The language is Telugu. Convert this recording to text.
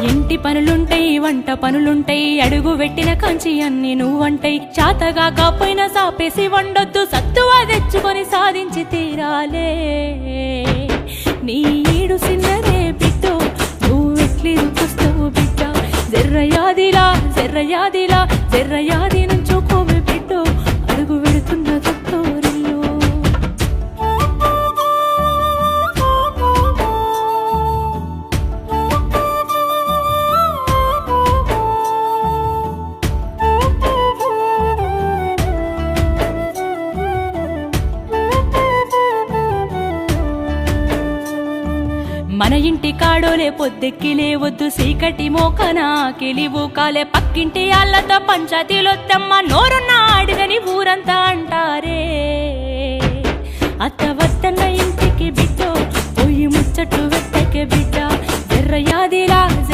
ఇంటి పనులుంటాయి వంట పనులుంటాయి అడుగు పెట్టిన కంచి అన్ని నువ్వంటాయి చాతగా కాపోయినా సాపేసి వండొద్దు సత్తువా తెచ్చుకొని సాధించి తీరాలే నీ ఈడు సిన్నరే బిడ్డో నువ్వెట్లి రుకుస్తావు బిడ్డ జర్రయాదిలా జర్రయాదిలా జర్రయాది నుంచోకోవే బిడ్డో అడుగు పెడుతున్న తొట్టోరిల్లు మన ఇంటి కాడోలే పొద్దెక్కి లేవద్దు సీకటి మోకనా కిలివు కాలే పక్కింటి అల్లతో పంచాయతీలొత్తమ్మ నోరున్న అడిగని ఊరంతా అంటారే అత్తవ